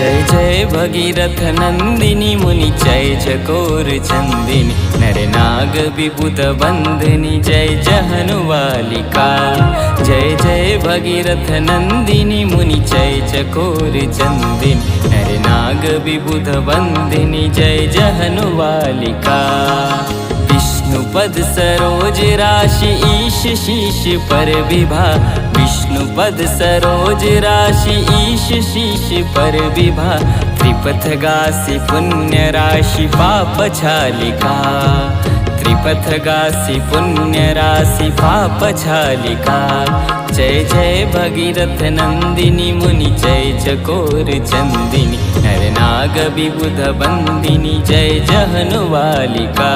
जय जय भगीरथ नंदिनी मुनि जय चकोर चंदिनी नर नाग विबुध बंधनी जय जहनुवालिका। जय जय भगीरथ नंदिनी मुनि जय चकोर चंदिनी नर नाग विबुध बंधनी जय जहनुवालिका। विष्णुपद सरोज राशि ईश शीश पर विभा। विष्णुपद सरोज राशि ईश शीश पर विभा। त्रिपथ गासी पुण्य राशि पाप छालिका। त्रिपथ गासी पुण्य राशि पाप छालिका। जय जय भगीरथ नंदिनी मुनि जय चकोर चंदिनी नर नाग विबुध बंदिनी जय जहनुवालिका।